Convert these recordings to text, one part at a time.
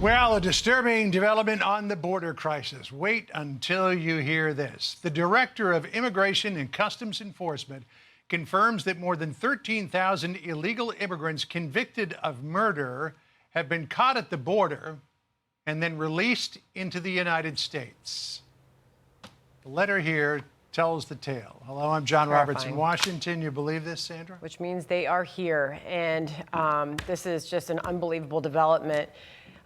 Well, a disturbing development on the border crisis. Wait until you hear this. The Director of Immigration and Customs Enforcement confirms that more than 13,000 illegal immigrants convicted of murder have been caught at the border and then released into the United States. The letter here tells the tale. Hello, I'm John Roberts in Washington. You believe this, Sandra? Which means they are here, and this is just an unbelievable development.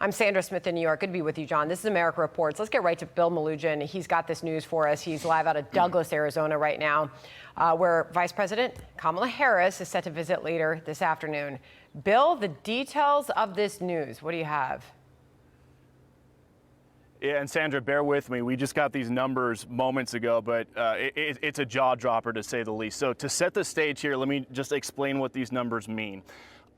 I'm Sandra Smith in New York. Good to be with you, John. This is America Reports. Let's get right to Bill Melugin. He's got this news for us. He's live out of Douglas, Arizona right now, where Vice President Kamala Harris is set to visit later this afternoon. Bill, the details of this news, what do you have? Yeah, and Sandra, bear with me. We just got these numbers moments ago, but it's a jaw dropper to say the least. So to set the stage here, let me just explain what these numbers mean.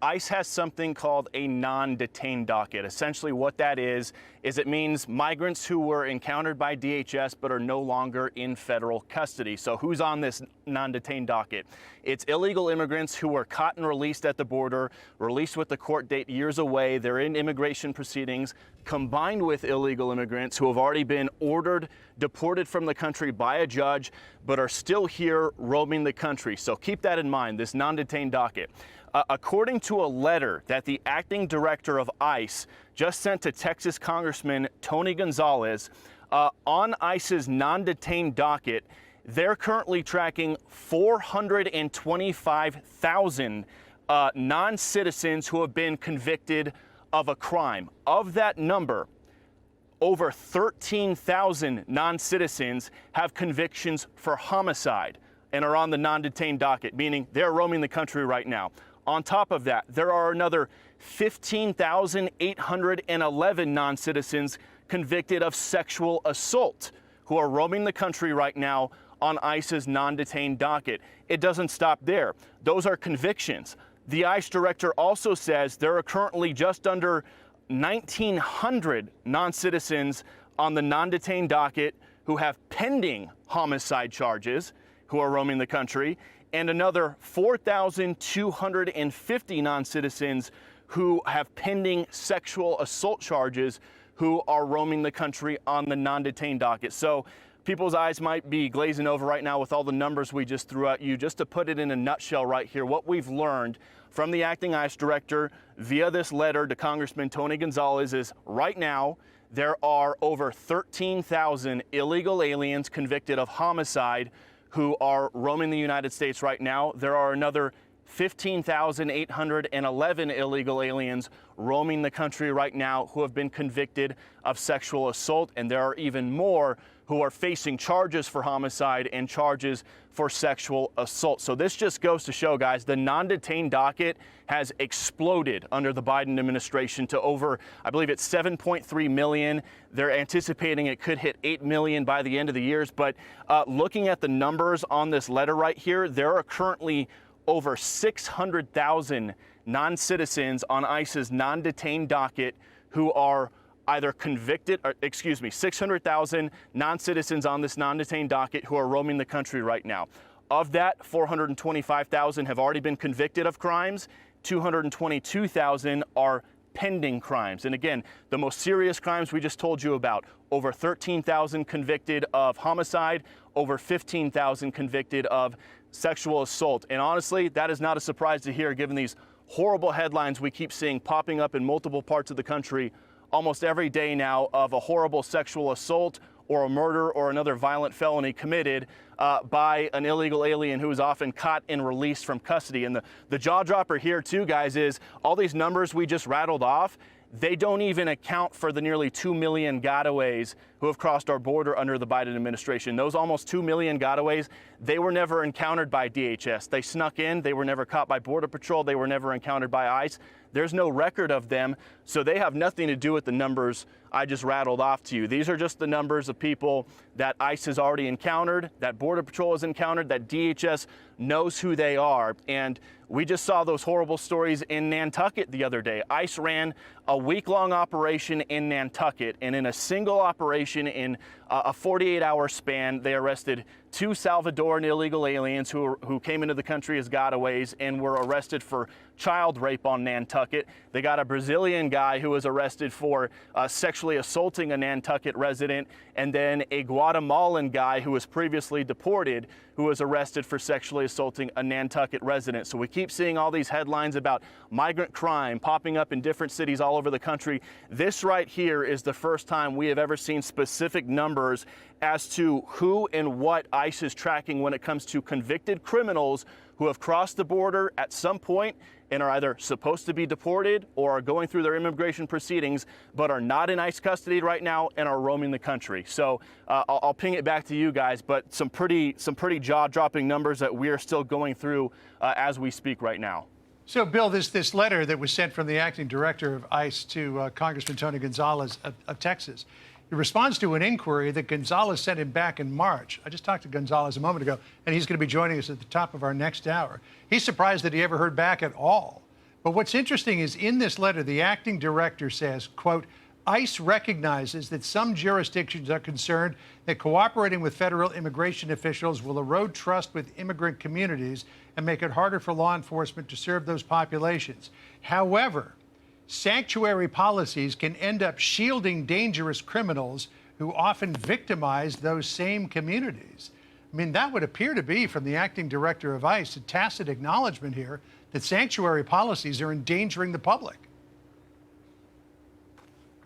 ICE has something called a non-detained docket. Essentially what that is it means migrants who were encountered by DHS but are no longer in federal custody. So who's on this non-detained docket? It's illegal immigrants who were caught and released at the border, released with the court date years away. They're in immigration proceedings, combined with illegal immigrants who have already been ordered deported from the country by a judge but are still here roaming the country. So keep that in mind, this non-detained docket. According to a letter that the acting director of ICE just sent to Texas Congressman Tony Gonzalez, on ICE's non-detained docket, they're currently tracking 425,000 non-citizens who have been convicted of a crime. Of that number, over 13,000 non-citizens have convictions for homicide and are on the non-detained docket, meaning they're roaming the country right now. On top of that, there are another 15,811 non-citizens convicted of sexual assault who are roaming the country right now on ICE's non-detained docket. It doesn't stop there. Those are convictions. The ICE director also says there are currently just under 1,900 non-citizens on the non-detained docket who have pending homicide charges who are roaming the country, and another 4,250 non-citizens who have pending sexual assault charges who are roaming the country on the non-detained docket. So people's eyes might be glazing over right now with all the numbers we just threw at you. Just to put it in a nutshell right here, what we've learned from the acting ICE director via this letter to Congressman Tony Gonzalez is right now there are over 13,000 illegal aliens convicted of homicide who are roaming the United States right now. There are another 15,811 illegal aliens roaming the country right now who have been convicted of sexual assault, and there are even more who are facing charges for homicide and charges for sexual assault. So this just goes to show, guys, the non-detained docket has exploded under the Biden administration to over, I believe it's 7.3 million. They're anticipating it could hit 8 million by the end of the year. But looking at the numbers on this letter right here, there are currently over 600,000 non-citizens on ICE's non-detained docket who are either convicted, 600,000 non-citizens on this non-detained docket who are roaming the country right now. Of that, 425,000 have already been convicted of crimes. 222,000 are pending crimes. And again, the most serious crimes we just told you about, over 13,000 convicted of homicide, over 15,000 convicted of sexual assault. And honestly, that is not a surprise to hear given these horrible headlines we keep seeing popping up in multiple parts of the country almost every day now of a horrible sexual assault or a murder or another violent felony committed by an illegal alien who is often caught and released from custody. And the jaw dropper here too, guys, is all these numbers we just rattled off, they don't even account for the nearly 2 million gotaways who have crossed our border under the Biden administration. Those almost 2 million gotaways, they were never encountered by DHS. They snuck in, they were never caught by Border Patrol, they were never encountered by ICE. There's no record of them, so they have nothing to do with the numbers I just rattled off to you. These are just the numbers of people that ICE has already encountered, that Border Patrol has encountered, that DHS knows who they are. And we just saw those horrible stories in Nantucket the other day. ICE ran a week-long operation in Nantucket, and in a single operation in a 48-hour span, they arrested 2 Salvadoran illegal aliens who came into the country as gotaways and were arrested for child rape on Nantucket. They got a Brazilian guy who was arrested for sexually assaulting a Nantucket resident, and then a Guatemalan guy who was previously deported who was arrested for sexually assaulting a Nantucket resident. So we keep seeing all these headlines about migrant crime popping up in different cities all over the country. This right here is the first time we have ever seen specific numbers as to who and what ICE is tracking when it comes to convicted criminals who have crossed the border at some point and are either supposed to be deported or are going through their immigration proceedings, but are not in ICE custody right now and are roaming the country. So I'll ping it back to you guys, but some pretty jaw-dropping numbers that we are still going through as we speak right now. So, Bill, this letter that was sent from the acting director of ICE to Congressman Tony Gonzalez of Texas, it responds to an inquiry that Gonzalez sent him back in March. I just talked to Gonzalez a moment ago, and he's going to be joining us at the top of our next hour. He's surprised that he ever heard back at all. But what's interesting is in this letter, the acting director says, quote, ICE recognizes that some jurisdictions are concerned that cooperating with federal immigration officials will erode trust with immigrant communities and make it harder for law enforcement to serve those populations. However, sanctuary policies can end up shielding dangerous criminals who often victimize those same communities. I mean, that would appear to be, from the acting director of ICE, a tacit acknowledgement here that sanctuary policies are endangering the public.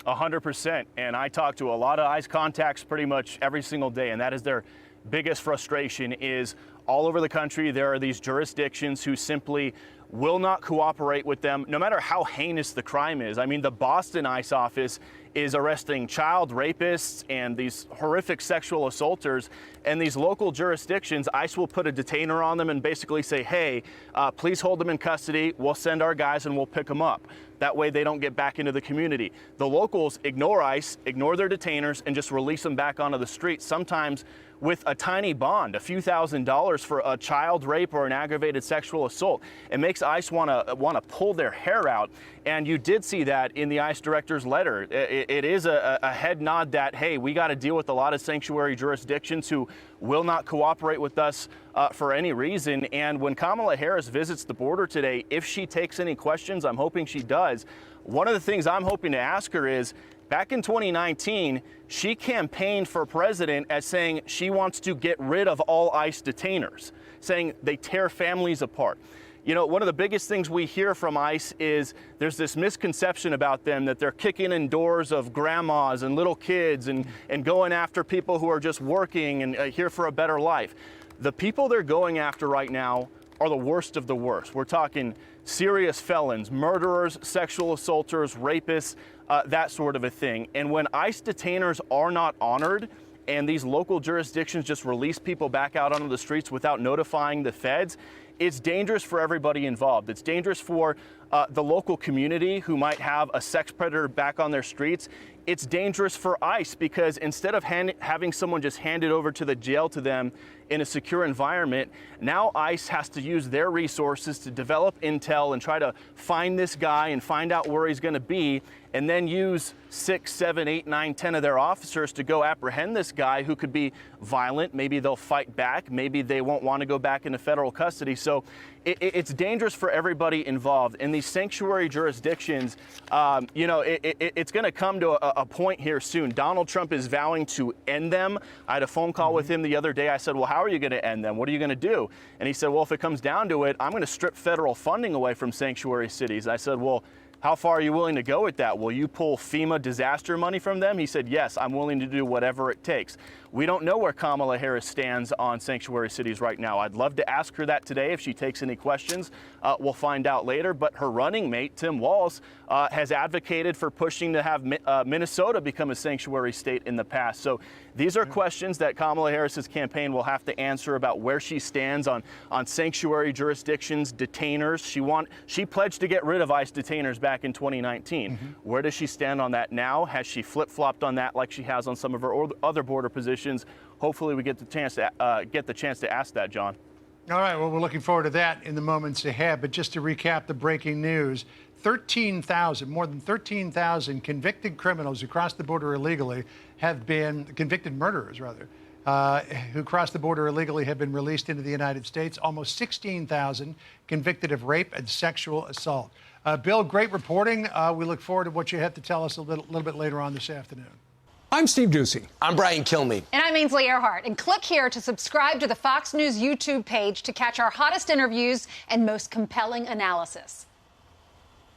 100%. And I talk to a lot of ICE contacts pretty much every single day, and that is their biggest frustration is all over the country there are these jurisdictions who simply will not cooperate with them, no matter how heinous the crime is. I mean, the Boston ICE office is arresting child rapists and these horrific sexual assaulters, and these local jurisdictions, ICE will put a detainer on them and basically say, hey, please hold them in custody, we'll send our guys and we'll pick them up. That way they don't get back into the community. The locals ignore ICE, ignore their detainers, and just release them back onto the streets, sometimes with a tiny bond, a few $1,000s for a child rape or an aggravated sexual assault. It makes ICE want to pull their hair out. And you did see that in the ICE director's letter. It is a head nod that, hey, we got to deal with a lot of sanctuary jurisdictions who will not cooperate with us for any reason. And when Kamala Harris visits the border today, if she takes any questions, I'm hoping she does. One of the things I'm hoping to ask her is, back in 2019, she campaigned for president as saying she wants to get rid of all ICE detainers, saying they tear families apart. You know, one of the biggest things we hear from ICE is there's this misconception about them that they're kicking in doors of grandmas and little kids and going after people who are just working and here for a better life. The people they're going after right now are the worst of the worst. We're talking serious felons, murderers, sexual assaulters, rapists, that sort of a thing. And when ICE detainers are not honored and these local jurisdictions just release people back out onto the streets without notifying the feds, it's dangerous for everybody involved. It's dangerous for the local community who might have a sex predator back on their streets. It's dangerous for ICE because instead of having someone just handed over to the jail to them in a secure environment, now ICE has to use their resources to develop intel and try to find this guy and find out where he's going to be, and then use 6, 7, 8, 9, 10 of their officers to go apprehend this guy who could be violent. Maybe they'll fight back. Maybe they won't want to go back into federal custody. So it's dangerous for everybody involved. In these sanctuary jurisdictions, you know, it's going to come to a point here soon. Donald Trump is vowing to end them. I had a phone call with him the other day. I said, well, how are you going to end them? What are you going to do? And he said, well, if it comes down to it, I'm going to strip federal funding away from sanctuary cities. I said, well, how far are you willing to go with that? Will you pull FEMA disaster money from them? He said, yes, I'm willing to do whatever it takes. We don't know where Kamala Harris stands on sanctuary cities right now. I'd love to ask her that today if she takes any questions. We'll find out later. But her running mate, Tim Walz, has advocated for pushing to have Minnesota become a sanctuary state in the past. So these are questions that Kamala Harris's campaign will have to answer about where she stands on sanctuary jurisdictions, detainers. She pledged to get rid of ICE detainers back in 2019. Where does she stand on that now? Has she flip-flopped on that like she has on some of her other border positions? Hopefully we get the chance to ask that, John. All right, well, we're looking forward to that in the moments ahead. But just to recap the breaking news, more than 13,000 convicted criminals who crossed the border illegally have been, convicted murderers rather, who crossed the border illegally have been released into the United States. Almost 16,000 convicted of rape and sexual assault. Bill, great reporting. We look forward to what you have to tell us a little bit later on this afternoon. I'm Steve Ducey. I'm Brian Kilmeade. And I'm Ainsley Earhart. And click here to subscribe to the Fox News YouTube page to catch our hottest interviews and most compelling analysis.